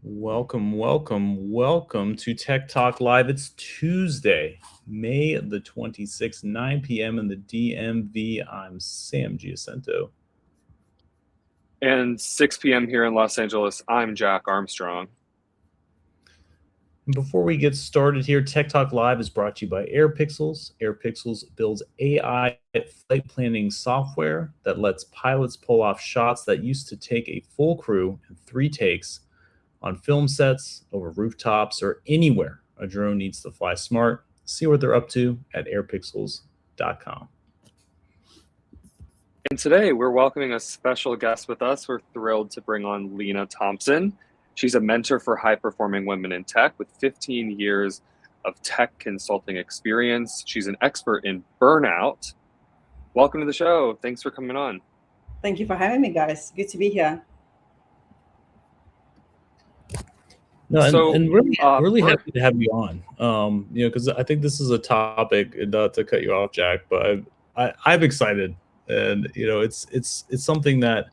Welcome to Tech Talk Live. It's Tuesday, May the 26th, 9 p.m. in the DMV. I'm Sam Giacinto. And 6 p.m. here in Los Angeles, I'm Jack Armstrong. Before we get started here, Tech Talk Live is brought to you by AirPixels. AirPixels builds AI flight planning software that lets pilots pull off shots that used to take a full crew in 3 takes on film sets, over rooftops, or anywhere a drone needs to fly smart. See what they're up to at airpixels.com. And today we're welcoming a special guest with us. We're thrilled to bring on Lena Thompson. She's a mentor for high-performing women in tech with 15 years of tech consulting experience. She's an expert in burnout. Welcome to the show. Thanks for coming on. Thank you for having me, guys. Good to be here. No, and really happy to have you on. Because I think this is a topic, not to cut you off, Jack, but I'm excited, and it's something that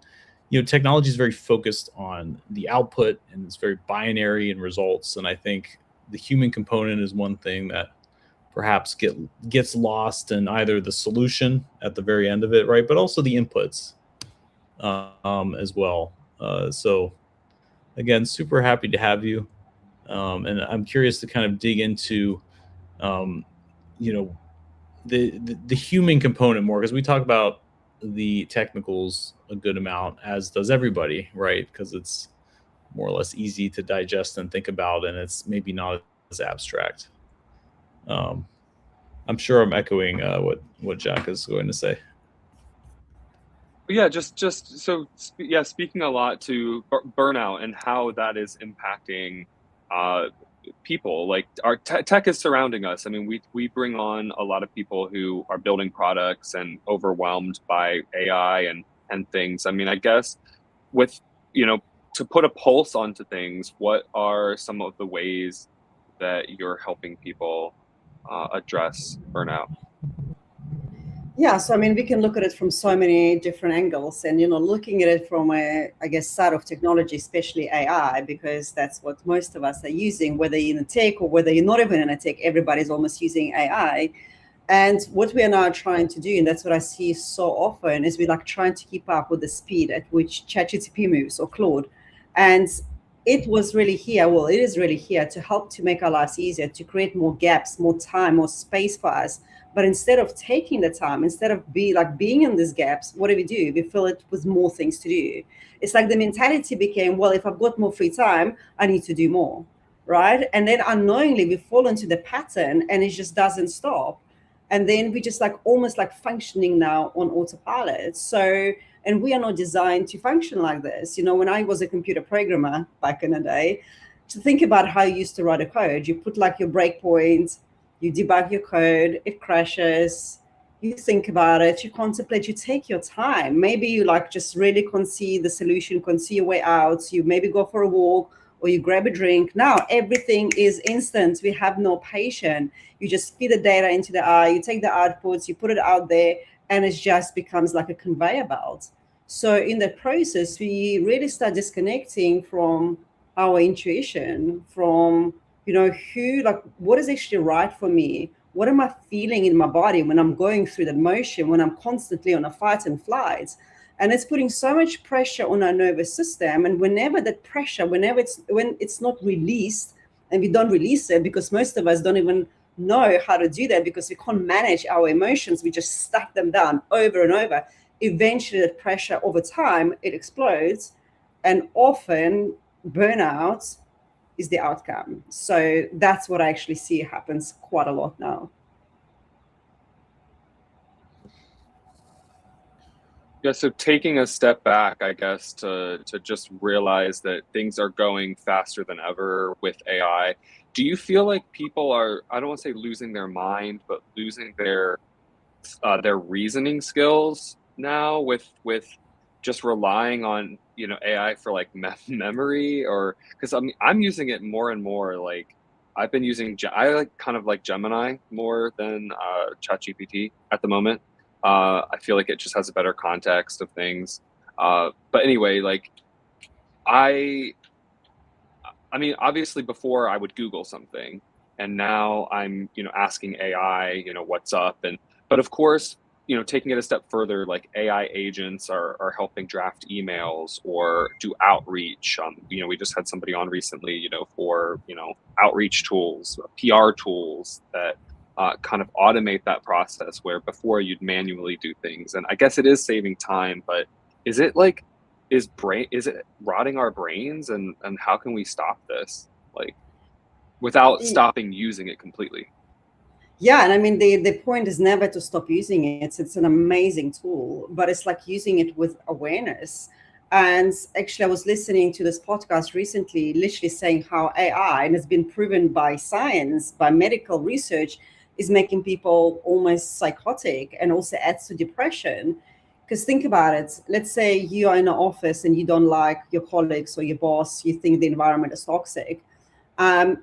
technology is very focused on the output, and it's very binary in results, and I think the human component is one thing that perhaps gets lost in either the solution at the very end of it, right, but also the inputs as well. So again, super happy to have you, and I'm curious to kind of dig into the human component more, because we talk about the technicals a good amount, as does everybody, right? Because it's more or less easy to digest and think about, and it's maybe not as abstract. I'm sure I'm echoing what Jack is going to say. Yeah, speaking a lot to burnout and how that is impacting people. Like our tech is surrounding us. I mean, we bring on a lot of people who are building products and overwhelmed by AI and things. I mean, I guess with to put a pulse onto things, what are some of the ways that you're helping people address burnout? Yeah, so I mean, we can look at it from so many different angles, and looking at it from side of technology, especially AI, because that's what most of us are using, whether you're in a tech or whether you're not even in a tech, everybody's almost using AI. And what we are now trying to do, and that's what I see so often, is we're like trying to keep up with the speed at which ChatGPT moves, or Claude. And it is really here to help to make our lives easier, to create more gaps, more time, more space for us. But instead of taking the time, instead of being in these gaps, what do? We fill it with more things to do. It's like the mentality became, well, if I've got more free time, I need to do more, right? And then unknowingly we fall into the pattern, and it just doesn't stop. And then we just almost functioning now on autopilot. And we are not designed to function like this. When I was a computer programmer back in the day, to think about how you used to write a code, you put your breakpoint, you debug your code, it crashes, you think about it, you contemplate, you take your time. Maybe you just really conceive the solution, conceive your way out. You maybe go for a walk, or you grab a drink. Now everything is instant. We have no patience. You just feed the data into the eye, you take the outputs, you put it out there, and it just becomes like a conveyor belt. So in that process, we really start disconnecting from our intuition, from what is actually right for me? What am I feeling in my body when I'm going through the motion, when I'm constantly on a fight and flight? And it's putting so much pressure on our nervous system. And whenever it's not released, and we don't release it because most of us don't even know how to do that, because we can't manage our emotions, we just stack them down over and over. Eventually that pressure over time, it explodes, and often burnout is the outcome. So that's what I actually see happens quite a lot now. Yeah, so taking a step back, I guess, to just realize that things are going faster than ever with AI. Do you feel like people are, I don't want to say losing their mind, but losing their reasoning skills now with just relying on AI for memory? Or because I'm using it more and more. Like I've been using I kind of like Gemini more than ChatGPT at the moment. I feel like it just has a better context of things. But anyway, like I I mean, obviously before I would Google something, and now I'm, asking AI, what's up. But of course, taking it a step further, like AI agents are helping draft emails or do outreach. We just had somebody on recently, for, outreach tools, PR tools that kind of automate that process where before you'd manually do things. And I guess it is saving time, but is it like, is it rotting our brains, and how can we stop this, like, without stopping using it completely? Yeah, and I mean the point is never to stop using it. It's an amazing tool, but it's like using it with awareness. And actually, I was listening to this podcast recently, literally saying how AI, and it's been proven by science, by medical research, is making people almost psychotic and also adds to depression. Because think about it. Let's say you are in an office and you don't like your colleagues or your boss. You think the environment is toxic.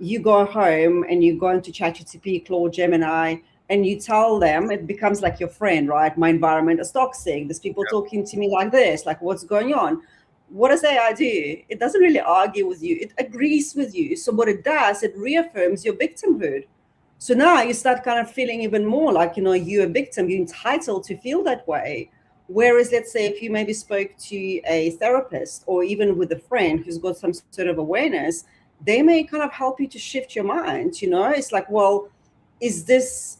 You go home and you go into ChatGPT, Claude, Gemini, and you tell them, it becomes like your friend, right? My environment is toxic. There's people talking to me like this, like what's going on? What does AI do? It doesn't really argue with you. It agrees with you. So what it does, it reaffirms your victimhood. So now you start kind of feeling even more like, you're a victim, you're entitled to feel that way. Whereas, let's say, if you maybe spoke to a therapist or even with a friend who's got some sort of awareness, they may kind of help you to shift your mind. It's like, well, is this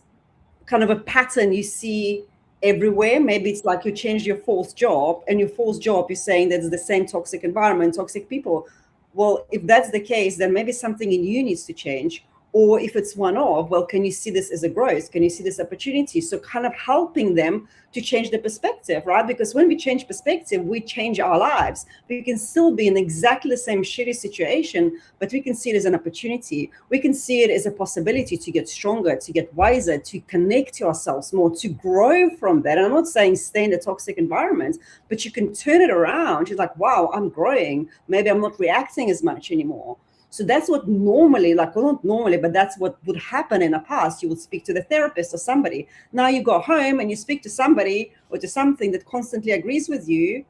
kind of a pattern you see everywhere? Maybe it's like you changed your fourth job, and your fourth job, you're saying that it's the same toxic environment, toxic people. Well, if that's the case, then maybe something in you needs to change. Or if it's one-off, well, can you see this as a growth? Can you see this opportunity? So kind of helping them to change the perspective, right? Because when we change perspective, we change our lives. We can still be in exactly the same shitty situation, but we can see it as an opportunity. We can see it as a possibility to get stronger, to get wiser, to connect to ourselves more, to grow from that. And I'm not saying stay in a toxic environment, but you can turn it around. You're like, wow, I'm growing. Maybe I'm not reacting as much anymore. So that's what normally, like, well, not normally, but that's what would happen in the past. You would speak to the therapist or somebody. Now you go home and you speak to somebody or to something that constantly agrees with you.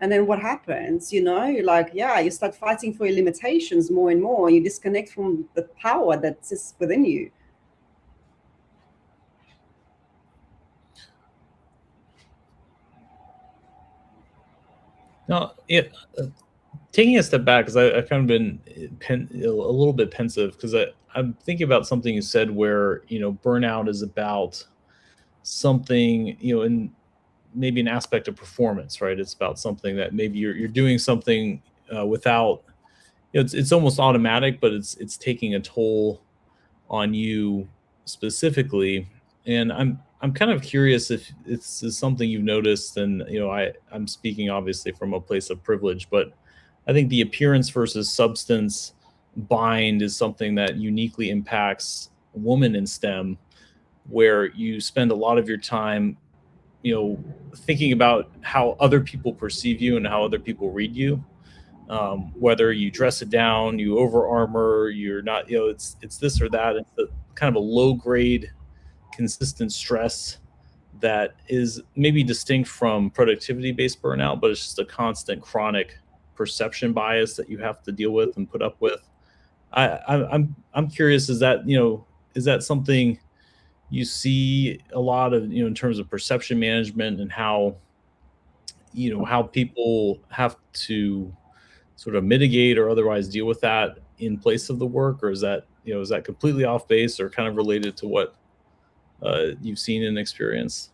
And then what happens? You're like, you start fighting for your limitations more and more. You disconnect from the power that sits within you. No, yeah. Taking a step back, because I've kind of been a little bit pensive, because I'm thinking about something you said where, burnout is about something, in maybe an aspect of performance, right? It's about something that maybe you're doing something without, it's almost automatic, but it's taking a toll on you specifically. And I'm kind of curious if it's something you've noticed, and I'm speaking obviously from a place of privilege, but I think the appearance versus substance bind is something that uniquely impacts women in STEM, where you spend a lot of your time, thinking about how other people perceive you and how other people read you. Whether you dress it down, you over armor, you're not, it's this or that. It's the kind of a low grade, consistent stress that is maybe distinct from productivity based burnout, but it's just a constant chronic perception bias that you have to deal with and put up with. I'm curious, is that something you see a lot of, in terms of perception management, and how people have to sort of mitigate or otherwise deal with that in place of the work? Or is that completely off base, or kind of related to what you've seen and experienced?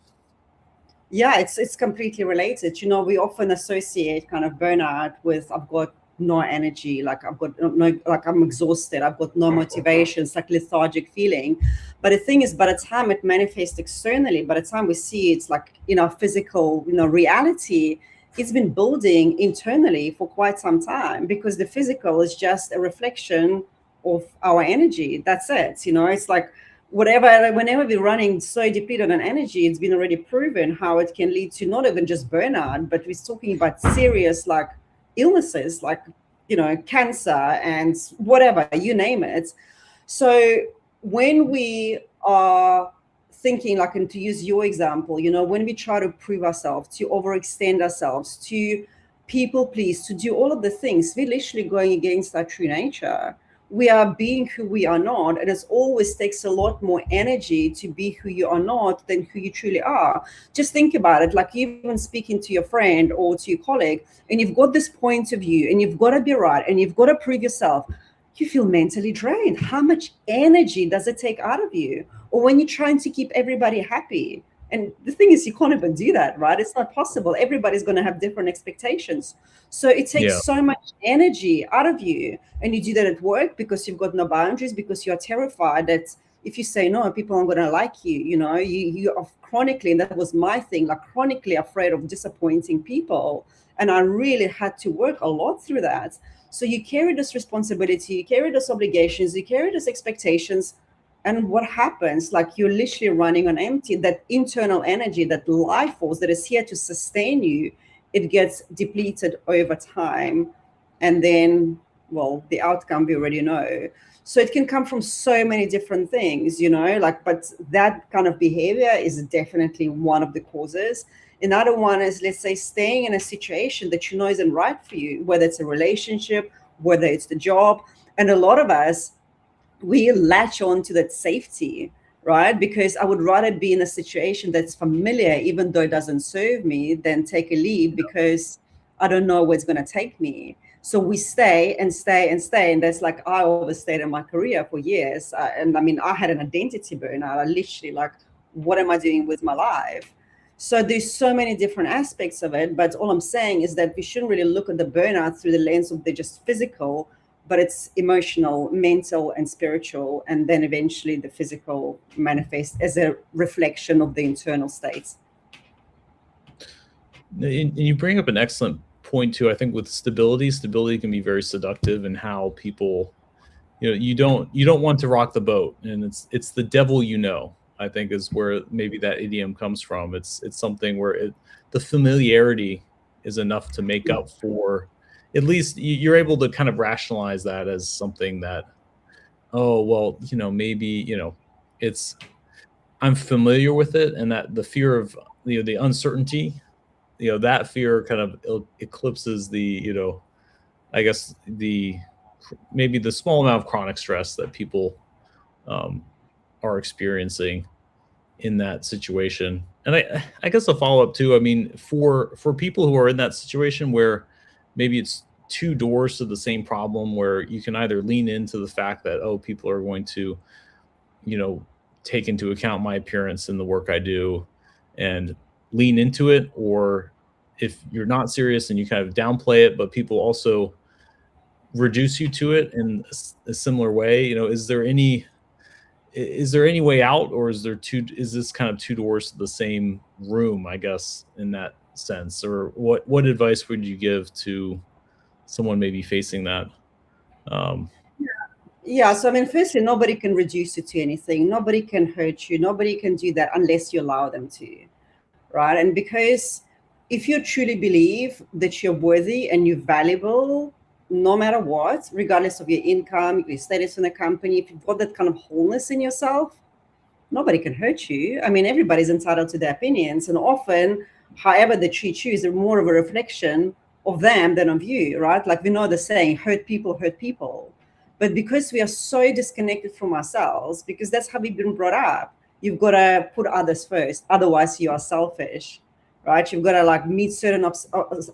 Yeah, it's completely related. We often associate kind of burnout with, I've got no energy, like I've got no, like I'm exhausted, I've got no motivation, it's like lethargic feeling. But the thing is, by the time it manifests externally, by the time we see it's like physical, reality, it's been building internally for quite some time, because the physical is just a reflection of our energy. That's it. It's like whenever we're running so depleted on energy, it's been already proven how it can lead to not even just burnout, but we're talking about serious like illnesses, like cancer and whatever, you name it. So when we are thinking, like, and to use your example, when we try to prove ourselves, to overextend ourselves, to people please, to do all of the things, we're literally going against our true nature. We are being who we are not, and it always takes a lot more energy to be who you are not than who you truly are. Just think about it, like even speaking to your friend or to your colleague, and you've got this point of view, and you've got to be right, and you've got to prove yourself. You feel mentally drained. How much energy does it take out of you? Or when you're trying to keep everybody happy. And the thing is, you can't even do that, right? It's not possible. Everybody's going to have different expectations. So it takes so much energy out of you. And you do that at work because you've got no boundaries, because you're terrified that if you say no, people aren't going to like you. You know, you are chronically, and that was my thing, like chronically afraid of disappointing people. And I really had to work a lot through that. So you carry this responsibility, you carry those obligations, you carry those expectations. And what happens, like you're literally running on empty, that internal energy, that life force that is here to sustain you, it gets depleted over time. And then, well, the outcome we already know. So it can come from so many different things, you know, like, but that kind of behavior is definitely one of the causes. Another one is, let's say, staying in a situation that you know isn't right for you, whether it's a relationship, whether it's the job. And a lot of us, we latch on to that safety, right? Because I would rather be in a situation that's familiar, even though it doesn't serve me, than take a leap because I don't know where it's going to take me. So we stay and stay and stay. And that's like, I overstayed in my career for years. And I mean, I had an identity burnout. I literally like, what am I doing with my life? So there's so many different aspects of it. But all I'm saying is that we shouldn't really look at the burnout through the lens of the just physical, but it's emotional, mental, and spiritual. And then eventually the physical manifests as a reflection of the internal states. And you bring up an excellent point too. I think with stability can be very seductive, and how people, you know, you don't want to rock the boat, and it's the devil, you know, I think is where maybe that idiom comes from. It's something where the familiarity is enough to make up for, at least you're able to kind of rationalize that as something that, oh, well, you know, maybe, you know, I'm familiar with it, and that the fear of, you know, the uncertainty, you know, that fear kind of eclipses the, you know, I guess maybe the small amount of chronic stress that people are experiencing in that situation. And I guess a follow-up too, I mean, for people who are in that situation where maybe it's two doors to the same problem, where you can either lean into the fact that, oh, people are going to, you know, take into account my appearance and the work I do and lean into it, or if you're not serious and you kind of downplay it, but people also reduce you to it in a similar way. You know, is there any way out, or is this kind of two doors to the same room, I guess, in that sense? Or what advice would you give to someone maybe facing that? Yeah. So I mean, firstly, nobody can reduce you to anything. Nobody can hurt you. Nobody can do that unless you allow them to, right? And because if you truly believe that you're worthy and you're valuable, no matter what, regardless of your income, your status in the company, if you've got that kind of wholeness in yourself, nobody can hurt you. I mean, everybody's entitled to their opinions, and often, however they treat you is more of a reflection of them than of you, right? Like we know the saying, hurt people hurt people. But because we are so disconnected from ourselves, because that's how we've been brought up, you've got to put others first. Otherwise, you are selfish, right? You've got to like meet certain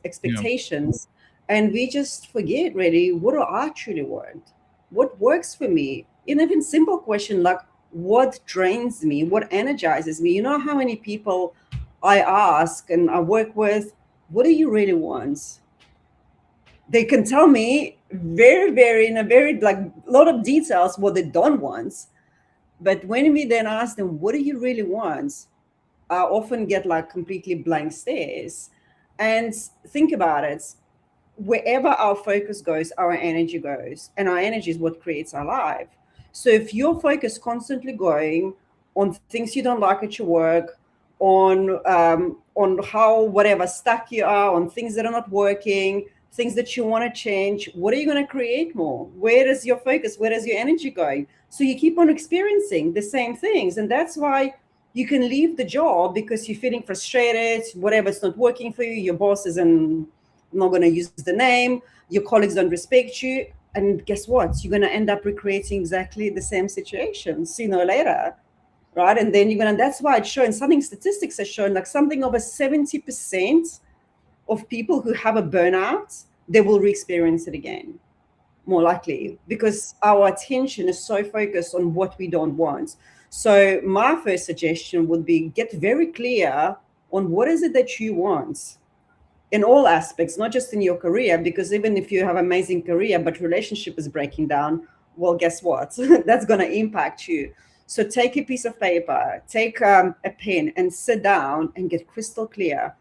expectations. Yeah. And we just forget really, what do I truly want? What works for me? And even simple question like, what drains me? What energizes me? You know how many people I ask and I work with, what do you really want? They can tell me in a very like lot of details what they don't want. But when we then ask them, what do you really want? I often get like completely blank stares. And think about it. Wherever our focus goes, our energy goes. And our energy is what creates our life. So if your focus constantly going on things you don't like at your work, on how whatever stuck you are, on things that are not working, things that you want to change, what are you going to create more? Where is your focus? Where is your energy going? So you keep on experiencing the same things. And that's why you can leave the job because you're feeling frustrated, whatever, it's not working for you, your boss isn't not going to use the name, your colleagues don't respect you, and guess what? You're going to end up recreating exactly the same situation sooner or later, right? And then that's why it's showing, statistics are showing like something over 70% of people who have a burnout, they will re-experience it again, more likely, because our attention is so focused on what we don't want. So my first suggestion would be get very clear on what is it that you want in all aspects, not just in your career, because even if you have an amazing career, but relationship is breaking down, well, guess what? That's going to impact you. So take a piece of paper, take a pen and sit down and get crystal clear.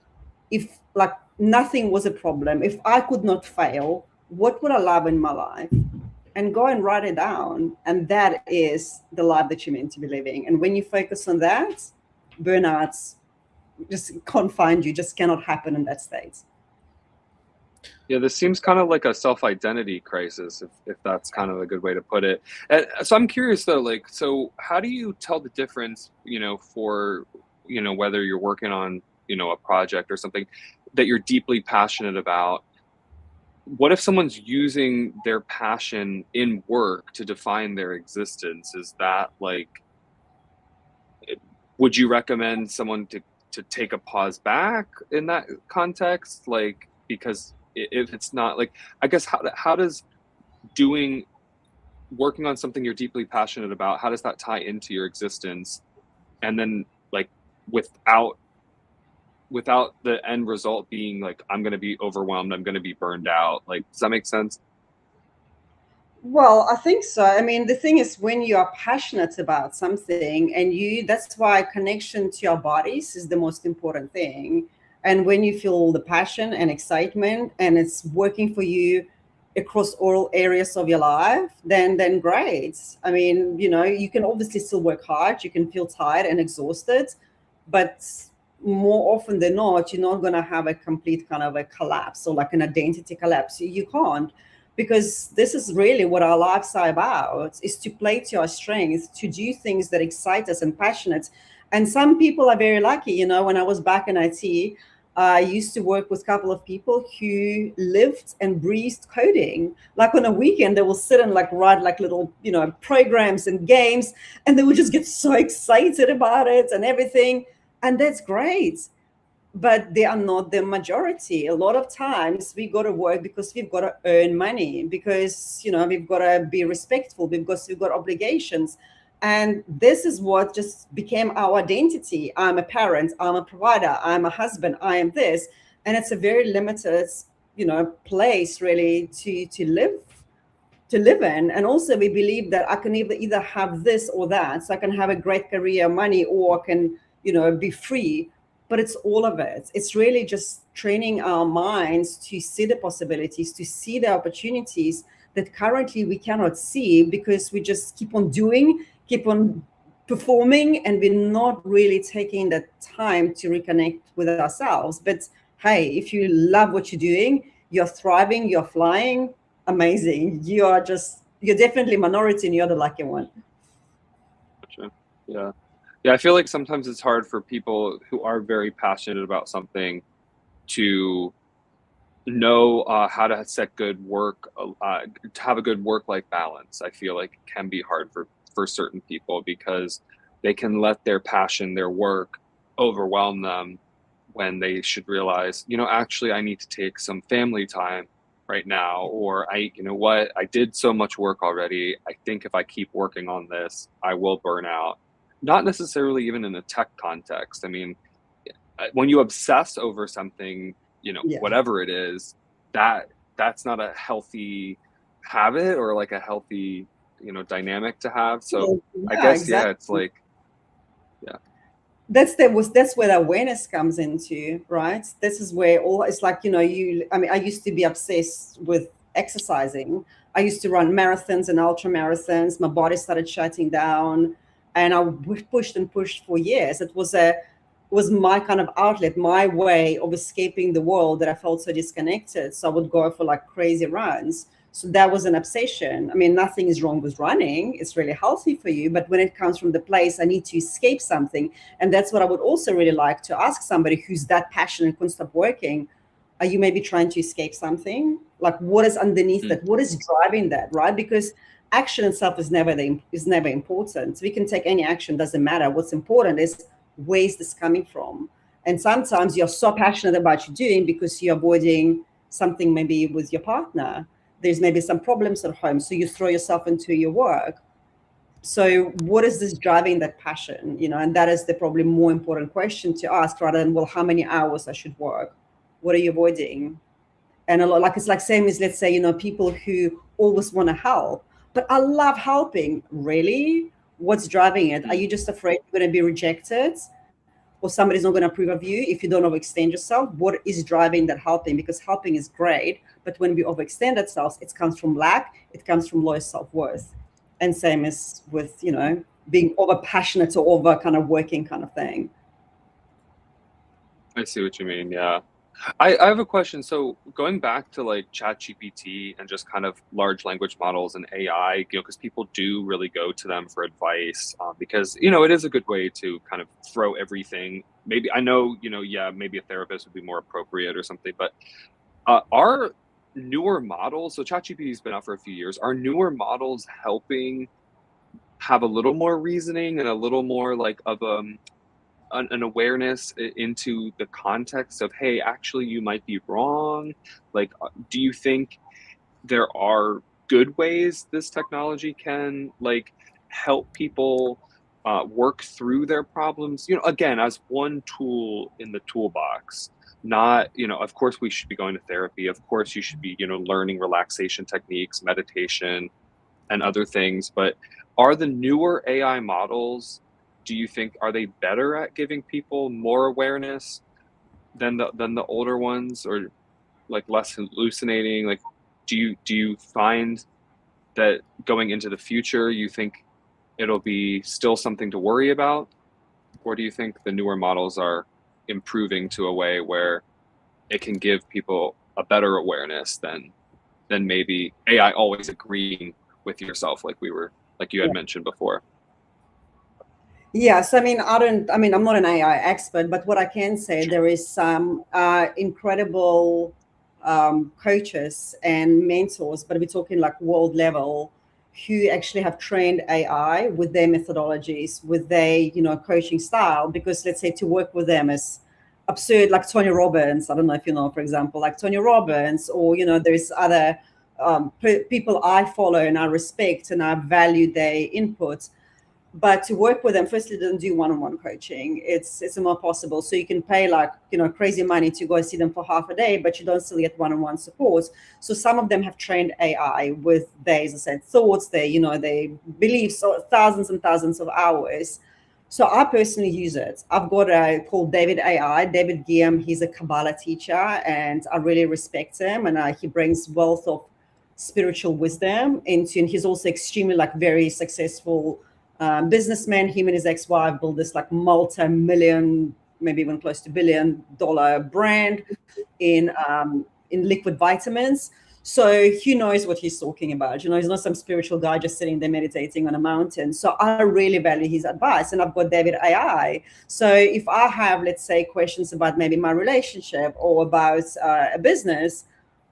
If like nothing was a problem, if I could not fail, what would I love in my life? And go and write it down. And that is the life that you're meant to be living. And when you focus on that, burnouts just can't find you, just cannot happen in that state. Yeah, this seems kind of like a self-identity crisis, if that's kind of a good way to put it. And so I'm curious though, like, so how do you tell the difference, for, whether you're working on, a project or something that you're deeply passionate about? What if someone's using their passion in work to define their existence? Is that like, would you recommend someone to take a pause back in that context? Like, because if it's not like, I guess, how does working on something you're deeply passionate about, how does that tie into your existence? And then like without the end result being like, I'm going to be overwhelmed, I'm going to be burned out. Like, does that make sense? Well, I think so. I mean, the thing is, when you are passionate about something and that's why connection to your bodies is the most important thing. And when you feel the passion and excitement and it's working for you across all areas of your life, then great. I mean, you can obviously still work hard. You can feel tired and exhausted, but more often than not, you're not going to have a complete kind of a collapse or like an identity collapse. You can't, because this is really what our lives are about, is to play to our strengths, to do things that excite us and passionate. And some people are very lucky. When I was back in IT, I used to work with a couple of people who lived and breathed coding. Like on a weekend, they will sit and like write like little, programs and games, and they would just get so excited about it and everything. And that's great. But they are not the majority. A lot of times we go to work because we've got to earn money, because, we've got to be respectful, because we've got obligations. And this is what just became our identity. I'm a parent, I'm a provider, I'm a husband, I am this. And it's a very limited, place really to live in. And also we believe that I can either have this or that. So I can have a great career, money, or I can, be free. But it's all of it. It's really just training our minds to see the possibilities, to see the opportunities that currently we cannot see, because we just keep on doing, keep on performing, and we're not really taking the time to reconnect with ourselves. But hey, if you love what you're doing, you're thriving, you're flying, amazing. You're definitely minority and you're the lucky one. Gotcha. Yeah. Yeah, I feel like sometimes it's hard for people who are very passionate about something to know how to set good work, to have a good work-life balance. I feel like it can be hard for certain people, because they can let their passion, their work, overwhelm them, when they should realize, actually I need to take some family time right now, or I did so much work already. I think if I keep working on this, I will burn out. Not necessarily even in a tech context. I mean, when you obsess over something, whatever it is, that's not a healthy habit or like a healthy, dynamic to have. So I guess, exactly. It's like, that's where the awareness comes into, right? This is where it's like, I used to be obsessed with exercising. I used to run marathons and ultra marathons. My body started shutting down, and I pushed and pushed for years. It was my kind of outlet, my way of escaping the world that I felt so disconnected. So I would go for like crazy runs. So that was an obsession. I mean, nothing is wrong with running. It's really healthy for you. But when it comes from the place, I need to escape something. And that's what I would also really like to ask somebody who's that passionate and couldn't stop working. Are you maybe trying to escape something? Like, what is underneath that? What is driving that, right? Because action itself is never important. We can take any action, doesn't matter. What's important is, where is this coming from? And sometimes you're so passionate about what you're doing because you're avoiding something maybe with your partner. There's maybe some problems at home, so you throw yourself into your work. So what is this driving that passion? And that is the probably more important question to ask, rather than, well, how many hours I should work? What are you avoiding? And a lot, like, it's like same as, let's say, people who always want to help, but I love helping. Really? What's driving it? Are you just afraid you're going to be rejected, or somebody's not going to approve of you if you don't overextend yourself? What is driving that helping? Because helping is great, but when we overextend ourselves, it comes from lack, it comes from low self-worth. And same as with, being over passionate or over kind of working kind of thing. I see what you mean. Yeah. I have a question. So going back to like ChatGPT and just kind of large language models and AI, because people do really go to them for advice, because, it is a good way to kind of throw everything. Maybe, I know, maybe a therapist would be more appropriate or something, but are newer models, so ChatGPT has been out for a few years, are newer models helping have a little more reasoning and a little more like of an awareness into the context of, hey, actually you might be wrong? Like, do you think there are good ways this technology can like help people work through their problems, again, as one tool in the toolbox? Not, of course we should be going to therapy, of course you should be, learning relaxation techniques, meditation, and other things, but are the newer AI models, do you think, are they better at giving people more awareness than the older ones, or like less hallucinating? Like, do you find that going into the future, you think it'll be still something to worry about, or do you think the newer models are improving to a way where it can give people a better awareness than maybe AI always agreeing with yourself, like you had mentioned before? Yes, I'm not an AI expert, but what I can say, there is some incredible coaches and mentors, but we're talking like world level, who actually have trained AI with their methodologies, with their, coaching style, because let's say to work with them is absurd. Like Tony Robbins, I don't know if you know, for example, like Tony Robbins, or, there's other people I follow and I respect and I value their input. But to work with them, firstly, they don't do one-on-one coaching. It's more possible. So you can pay like, crazy money to go and see them for half a day, but you don't still get one-on-one support. So some of them have trained AI with their, as I said, thoughts, their beliefs, so thousands and thousands of hours. So I personally use it. I've got a called David AI, David Guillaume. He's a Kabbalah teacher, and I really respect him. And he brings wealth of spiritual wisdom into, and he's also extremely like very successful businessman. Him and his ex-wife built this like multi-million, maybe even close to $1 billion brand in liquid vitamins. So he knows what he's talking about. He's not some spiritual guy just sitting there meditating on a mountain. So I really value his advice. And I've got David AI. So if I have, let's say, questions about maybe my relationship or about a business,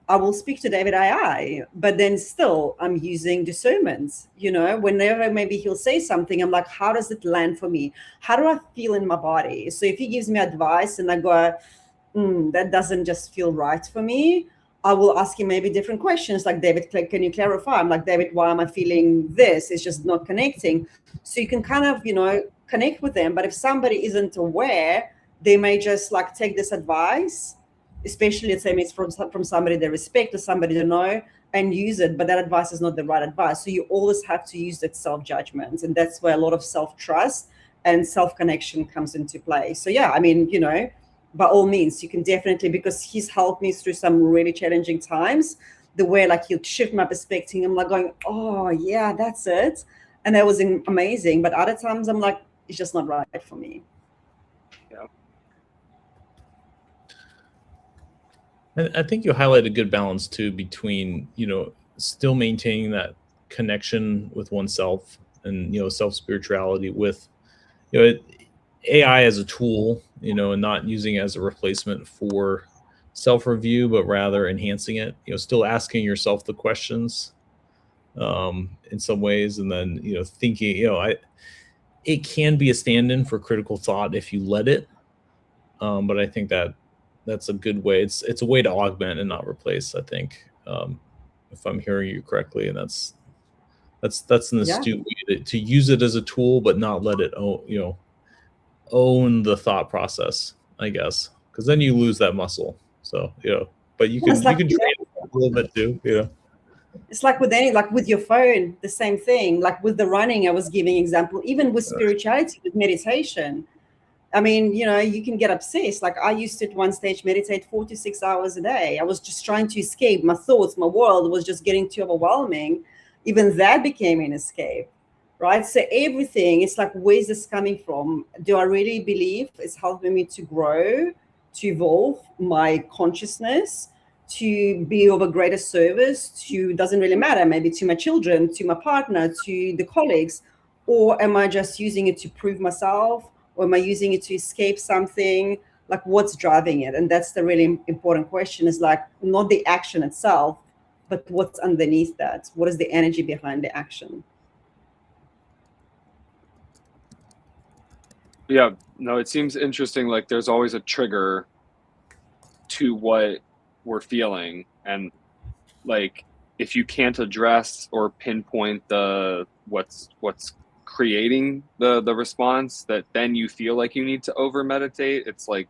I will speak to David AI, but then still I'm using discernment. Whenever maybe he'll say something, I'm like, how does it land for me? How do I feel in my body? So if he gives me advice and I go, that doesn't just feel right for me, I will ask him maybe different questions, like, David, can you clarify? I'm like, David, why am I feeling this? It's just not connecting. So you can kind of, connect with them. But if somebody isn't aware, they may just like take this advice, especially let's say it's from somebody they respect or somebody they know, and use it, but that advice is not the right advice. So you always have to use that self-judgment, and that's where a lot of self-trust and self-connection comes into play. So yeah, by all means, you can definitely, because he's helped me through some really challenging times, the way like he'll shift my perspective. I'm like going, oh yeah, that's it. And that was amazing. But other times I'm like, it's just not right for me. Yeah. I think you highlight a good balance too between, still maintaining that connection with oneself and, self-spirituality with, AI as a tool, and not using it as a replacement for, self-review, but rather enhancing it, still asking yourself the questions in some ways, and then thinking, it can be a stand-in for critical thought if you let it, but I think that's a good way. It's a way to augment and not replace, I think, if I'm hearing you correctly. And that's an astute way to use it as a tool, but not let it own the thought process, I guess, because then you lose that muscle. So but you can train it a little bit too. It's like with your phone, the same thing. Like with the running, I was giving example, even with spirituality, with meditation. I mean, you can get obsessed. Like I used to at one stage meditate 4 to 6 hours a day. I was just trying to escape. My thoughts, my world was just getting too overwhelming. Even that became an escape, right? So everything, it's like, where's this coming from? Do I really believe it's helping me to grow, to evolve my consciousness, to be of a greater service to, doesn't really matter, maybe to my children, to my partner, to the colleagues? Or am I just using it to prove myself? Or am I using it to escape something? Like what's driving it? And that's the really important question, is like not the action itself, but what's underneath that? What is the energy behind the action? Yeah, no, it seems interesting. Like there's always a trigger to what we're feeling. And like, if you can't address or pinpoint what's creating the response, that then you feel like you need to over meditate. It's like,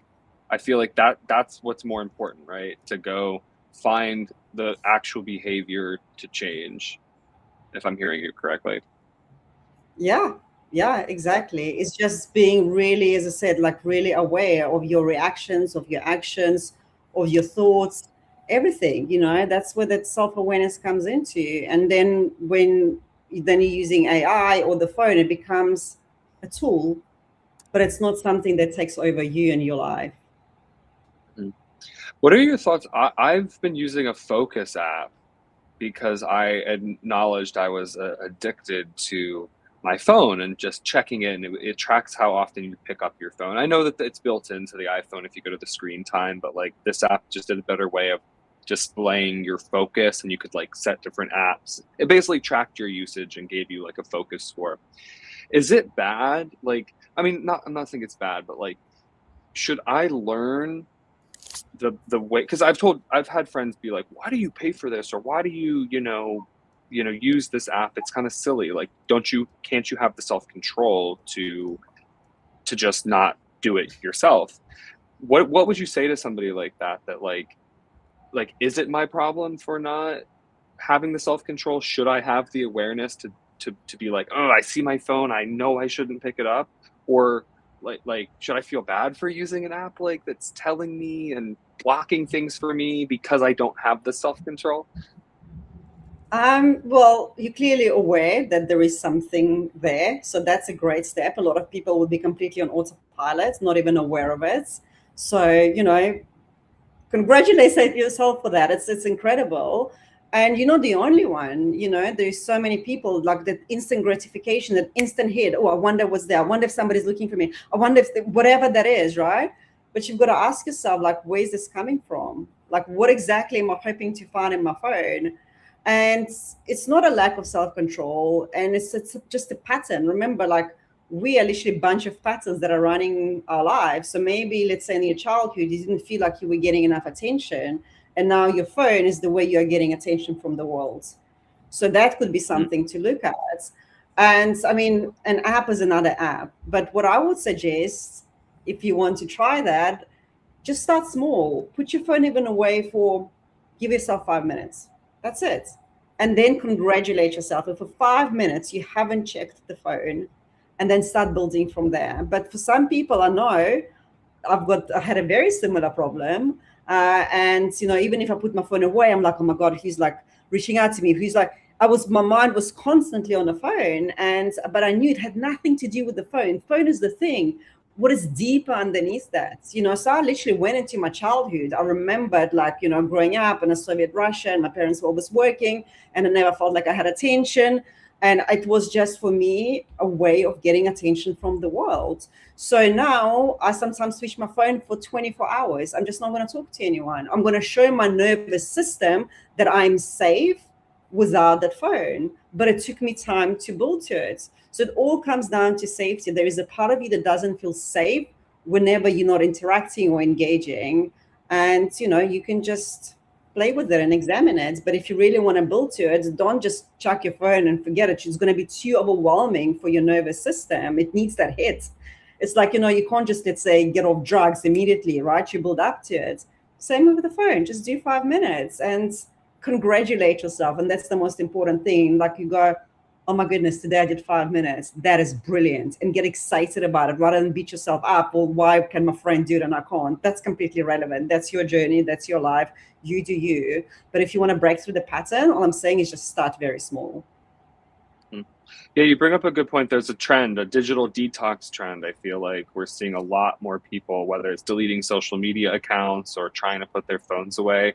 I feel like that's what's more important, right? To go find the actual behavior to change, if I'm hearing you correctly. Yeah, exactly. It's just being really, as I said, like really aware of your reactions, of your actions, of your thoughts, everything. That's where that self-awareness comes into. And then when you're using AI or the phone, it becomes a tool, but it's not something that takes over you and your life. What are your thoughts? I've been using a focus app because I acknowledged I was addicted to my phone and just checking it, and it tracks how often you pick up your phone. I know that it's built into the iPhone if you go to the screen time, but like this app just did a better way of displaying your focus, and you could like set different apps. It basically tracked your usage and gave you like a focus score. Is it bad? Like, I mean, I'm not saying it's bad, but like, should I learn the way? Because I've had friends be like, why do you pay for this? Or why do you, use this app? It's kind of silly. Like, can't you have the self-control to just not do it yourself? What would you say to somebody like that like, is it my problem for not having the self-control? Should I have the awareness to be like, oh, I see my phone, I know I shouldn't pick it up? Or like should I feel bad for using an app like that's telling me and blocking things for me because I don't have the self-control? Well, you're clearly aware that there is something there. So that's a great step. A lot of people will be completely on autopilot, not even aware of it. So, congratulate yourself for that. It's incredible. And you're not the only one. There's so many people, like that instant gratification, that instant hit. Oh, I wonder what's there. I wonder if somebody's looking for me. I wonder if whatever that is, right? But you've got to ask yourself, like, where's this coming from? Like, what exactly am I hoping to find in my phone? And it's not a lack of self-control, and it's just a pattern. Remember, like, we are literally a bunch of patterns that are running our lives. So maybe, let's say in your childhood, you didn't feel like you were getting enough attention, and now your phone is the way you're getting attention from the world. So that could be something to look at. And I mean, an app is another app. But what I would suggest, if you want to try that, just start small. Put your phone even away give yourself 5 minutes. That's it. And then congratulate yourself if for 5 minutes you haven't checked the phone, and then start building from there. But for some people, I know I had a very similar problem. And, even if I put my phone away, I'm like, oh my God, he's like reaching out to me. He's like, my mind was constantly on the phone, but I knew it had nothing to do with the phone. Phone is the thing. What is deeper underneath that? So I literally went into my childhood. I remembered, like, growing up in a Soviet Russia, and my parents were always working, and I never felt like I had attention. And it was just for me a way of getting attention from the world. So now I sometimes switch my phone for 24 hours. I'm just not going to talk to anyone. I'm going to show my nervous system that I'm safe without that phone. But it took me time to build to it. So it all comes down to safety. There is a part of you that doesn't feel safe whenever you're not interacting or engaging. And, you can just play with it and examine it. But if you really want to build to it, don't just chuck your phone and forget it. It's going to be too overwhelming for your nervous system. It needs that hit. It's like, you can't just, let's say, get off drugs immediately, right? You build up to it. Same with the phone. Just do 5 minutes and congratulate yourself. And that's the most important thing. Like you go, oh my goodness, today I did 5 minutes. That is brilliant. And get excited about it rather than beat yourself up. Well, why can my friend do it and I can't? That's completely irrelevant. That's your journey. That's your life. You do you. But if you want to break through the pattern, all I'm saying is just start very small. Yeah, you bring up a good point. There's a trend, a digital detox trend. I feel like we're seeing a lot more people, whether it's deleting social media accounts or trying to put their phones away.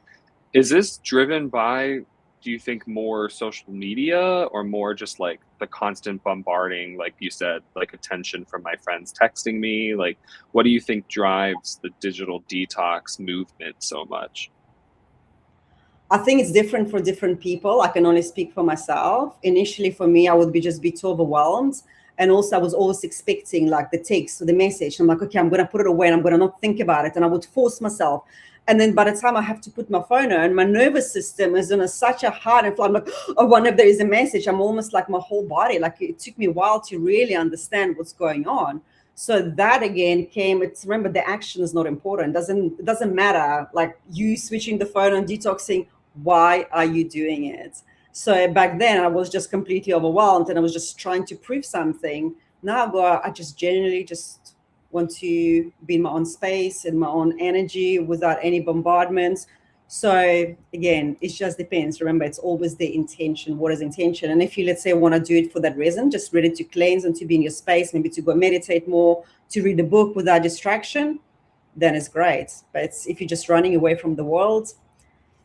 Is this driven by, do you think, more social media or more just like the constant bombarding, like you said, like attention from my friends texting me? Like, what do you think drives the digital detox movement so much? I think it's different for different people. I can only speak for myself. Initially, for me, I would be too overwhelmed. And also I was always expecting like the text or the message. I'm like, okay, I'm going to put it away and I'm going to not think about it. And I would force myself. And then by the time I have to put my phone on, my nervous system is in such a hard and I'm like, I wonder if there is a message. I'm almost like my whole body. Like it took me a while to really understand what's going on. So that again remember the action is not important. It doesn't matter like you switching the phone on, detoxing. Why are you doing it? So back then I was just completely overwhelmed and I was just trying to prove something. Now I just genuinely just want to be in my own space, in my own energy without any bombardments. So again, it just depends. Remember, it's always the intention. What is intention? And if you, let's say, want to do it for that reason, just ready to cleanse and to be in your space, maybe to go meditate more, to read a book without distraction, then it's great. But if you're just running away from the world,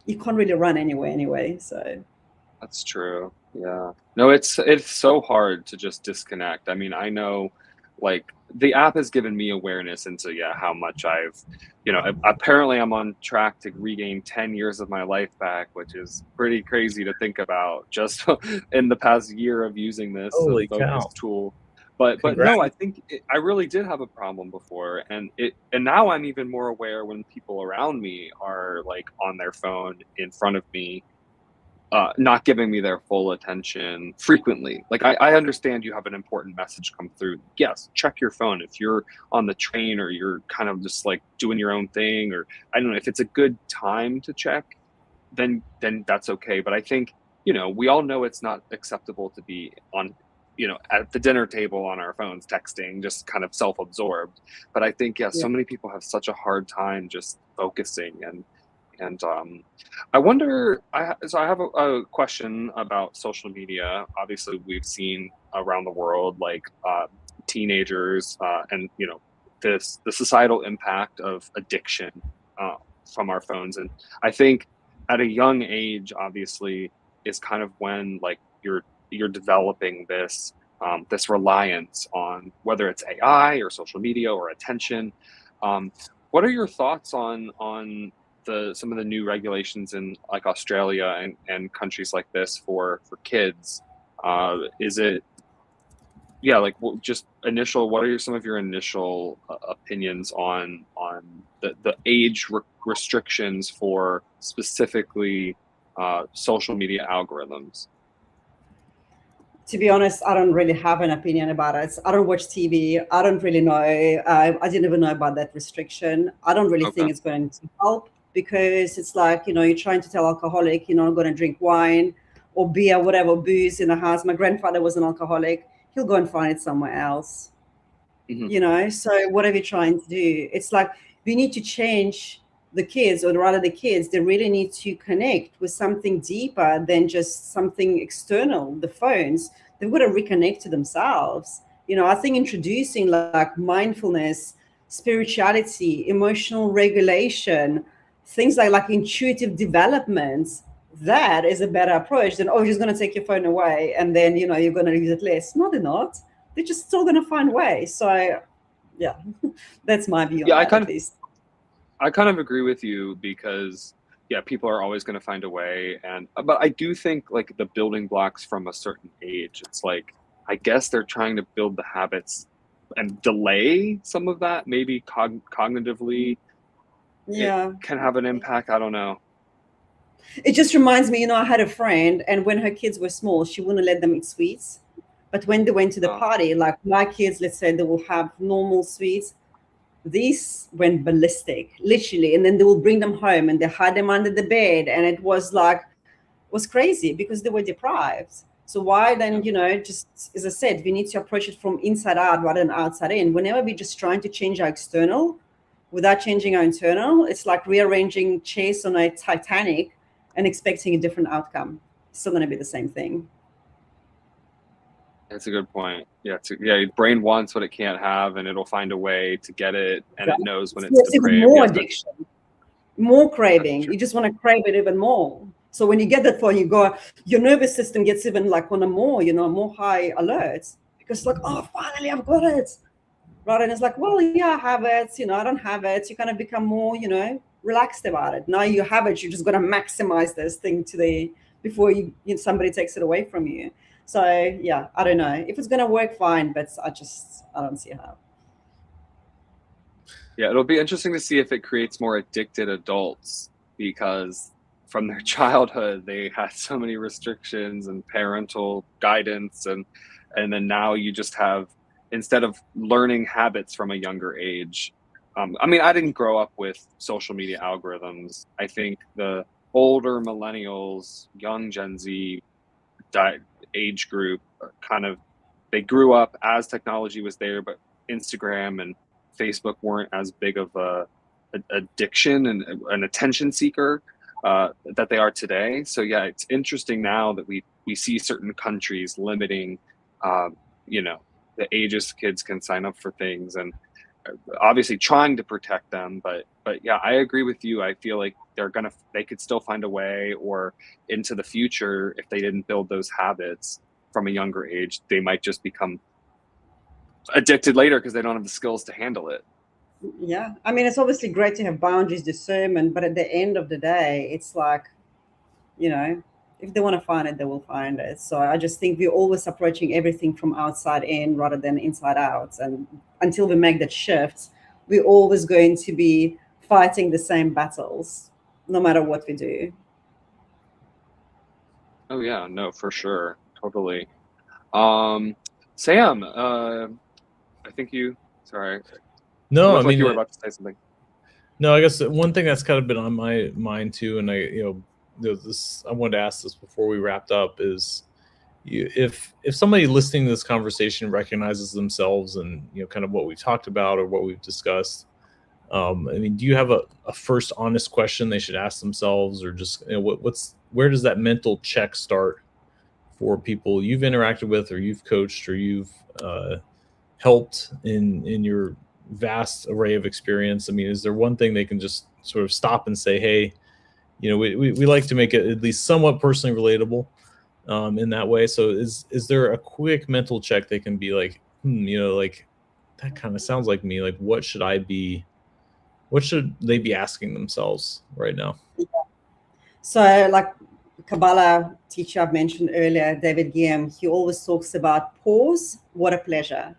you can't really run anywhere anyway. So that's true. Yeah. No, it's so hard to just disconnect. I mean, I know like the app has given me awareness into how much I've, apparently I'm on track to regain 10 years of my life back, which is pretty crazy to think about just in the past year of using this focus tool. But no, I think I really did have a problem before, and now I'm even more aware when people around me are like on their phone in front of me, not giving me their full attention frequently. Like I understand you have an important message come through. Yes, check your phone if you're on the train or you're kind of just like doing your own thing, or I don't know if it's a good time to check, then that's okay. But I think we all know it's not acceptable to be on at the dinner table on our phones, texting, just kind of self-absorbed. But I think, so many people have such a hard time just focusing. And I wonder, so I have a question about social media. Obviously, we've seen around the world, like teenagers and, the societal impact of addiction from our phones. And I think at a young age, obviously, is kind of when like you're developing this reliance on whether it's AI or social media or attention. What are your thoughts on some of the new regulations in like Australia and countries like this for kids? Is it what are some of your initial opinions on the age restrictions for specifically social media algorithms? To be honest, I don't really have an opinion about it. I don't watch TV. I don't really know. I didn't even know about that restriction. I don't really think it's going to help, because it's like, you're trying to tell alcoholic, you're not going to drink wine or beer, whatever, booze in the house. My grandfather was an alcoholic. He'll go and find it somewhere else. So whatever you're trying to do, it's like we need to change the kids, or rather the kids, they really need to connect with something deeper than just something external, the phones. They've got to reconnect to themselves. I think introducing like mindfulness, spirituality, emotional regulation, things like intuitive development, that is a better approach than, oh, you're just going to take your phone away and then, you're going to use it less. No, they're not. They're just still going to find ways. So, yeah, that's my view on that, at least. I kind of agree with you because, yeah, people are always going to find a way. But I do think, like, the building blocks from a certain age, it's like, I guess they're trying to build the habits and delay some of that, maybe cognitively. Yeah, it can have an impact. I don't know. It just reminds me, I had a friend, and when her kids were small, she wouldn't let them eat sweets. But when they went to the party, like my kids, let's say they will have normal sweets, these went ballistic, literally. And then they will bring them home and they hide them under the bed. And it was crazy because they were deprived. So why then, just as I said, we need to approach it from inside out rather than outside in. Whenever we're just trying to change our external without changing our internal, it's like rearranging chairs on a Titanic and expecting a different outcome. It's still going to be the same thing. That's a good point. Yeah, your brain wants what it can't have, and it'll find a way to get it, and it knows when it's depraved. More addiction, more craving. You just want to crave it even more. So when you get that far, you go, your nervous system gets even like on a more, more high alert, because it's like, oh, finally I've got it. Right? And it's like, well, yeah, I have it. I don't have it. You kind of become more, relaxed about it. Now you have it. You're just going to maximize this thing before somebody takes it away from you. So yeah, I don't know if it's going to work fine, but I don't see how. Yeah, it'll be interesting to see if it creates more addicted adults, because from their childhood they had so many restrictions and parental guidance, and then now you just have, instead of learning habits from a younger age. I didn't grow up with social media algorithms. I think the older millennials, young Gen Z age group, they grew up as technology was there, but Instagram and Facebook weren't as big of a addiction and an attention seeker that they are today. So yeah, it's interesting now that we see certain countries limiting, the ages kids can sign up for things, and obviously trying to protect them. But yeah, I agree with you. I feel like they could still find a way, or into the future, if they didn't build those habits from a younger age, they might just become addicted later because they don't have the skills to handle it. Yeah, it's obviously great to have boundaries, discernment, but at the end of the day, it's like, if they want to find it, they will find it. So I just think we're always approaching everything from outside in rather than inside out. And until we make that shift, we're always going to be fighting the same battles, no matter what we do. Oh yeah, no, for sure. Totally. Sam, I think sorry. No, I mean, you were about to say something. No, I guess one thing that's kind of been on my mind too, and I wanted to ask this before we wrapped up, is if somebody listening to this conversation recognizes themselves and kind of what we talked about or what we've discussed, do you have a first honest question they should ask themselves, or just where does that mental check start for people you've interacted with or you've coached or you've helped in your vast array of experience? Is there one thing they can just sort of stop and say, hey, we like to make it at least somewhat personally relatable in that way. So is there a quick mental check they can be like, like that kind of sounds like me. Like, what should they be asking themselves right now? Yeah. So like Kabbalah teacher I've mentioned earlier, David Guillaume, he always talks about pause, what a pleasure.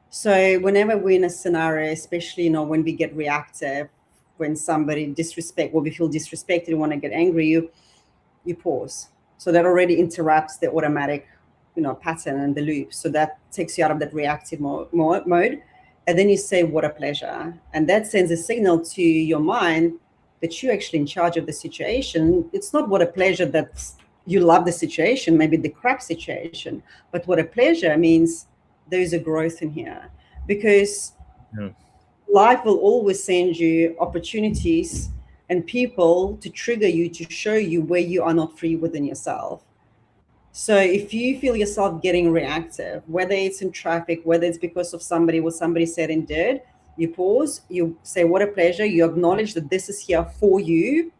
So whenever we're in a scenario, especially, when we get reactive, when somebody we feel disrespected and want to get angry, you pause. So that already interrupts the automatic, pattern and the loop. So that takes you out of that reactive mode. And then you say, what a pleasure. And that sends a signal to your mind that you're actually in charge of the situation. It's not what a pleasure that you love the situation, maybe the crap situation, but what a pleasure means there's a growth in here, because life will always send you opportunities and people to trigger you, to show you where you are not free within yourself. So if you feel yourself getting reactive, whether it's in traffic, whether it's because of what somebody said and did, you pause, you say, what a pleasure. You acknowledge that this is here for you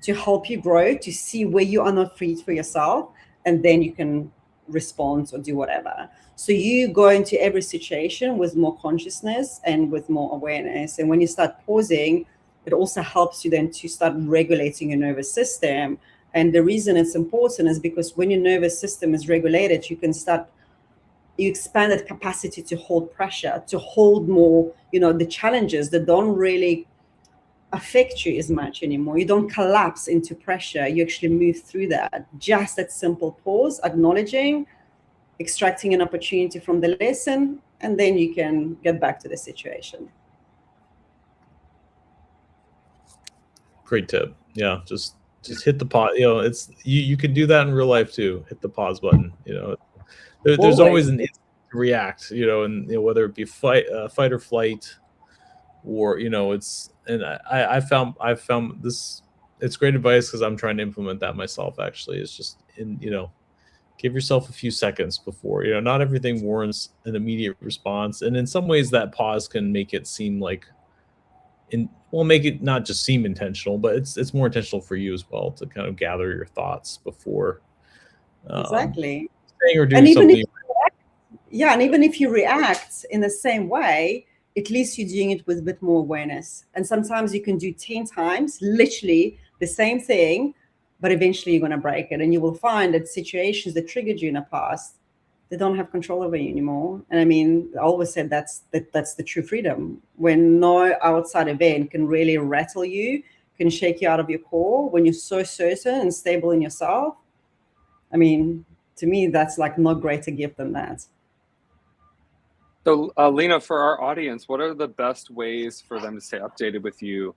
to help you grow, to see where you are not free for yourself, and then you can respond or do whatever. So you go into every situation with more consciousness and with more awareness. And when you start pausing, it also helps you then to start regulating your nervous system. And the reason it's important is because when your nervous system is regulated, you expand that capacity to hold pressure, to hold more, the challenges that don't really affect you as much anymore. You don't collapse into pressure. You actually move through that. Just that simple pause, acknowledging, extracting an opportunity from the lesson, and then you can get back to the situation. Great tip. Yeah, just hit the pause. It's you can do that in real life too. Hit the pause button. There's always an instant to react. And whether it be fight or flight, or I found this. It's great advice because I'm trying to implement that myself. Actually, it's just give yourself a few seconds before. Not everything warrants an immediate response, and in some ways, that pause can make it seem like make it not just seem intentional, but it's more intentional for you as well to kind of gather your thoughts before exactly saying or doing something. And even if you react in the same way, at least you're doing it with a bit more awareness. And sometimes you can do 10 times, literally the same thing, but eventually you're going to break it. And you will find that situations that triggered you in the past, they don't have control over you anymore. And I mean, I always said that's the true freedom. When no outside event can really rattle you, can shake you out of your core, when you're so certain and stable in yourself. I mean, to me, that's like no greater gift than that. So, Lena, for our audience, what are the best ways for them to stay updated with you,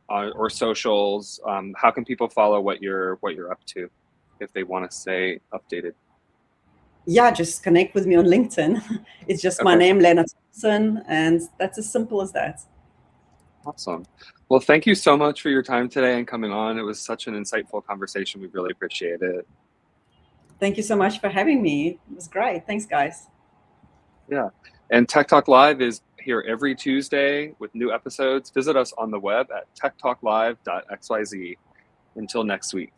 or socials? How can people follow what you're up to if they want to stay updated? Yeah, just connect with me on LinkedIn. It's just my name, Lena Thompson, and that's as simple as that. Awesome. Well, thank you so much for your time today and coming on. It was such an insightful conversation. We really appreciate it. Thank you so much for having me. It was great. Thanks, guys. Yeah. And Tech Talk Live is here every Tuesday with new episodes. Visit us on the web at techtalklive.xyz. Until next week.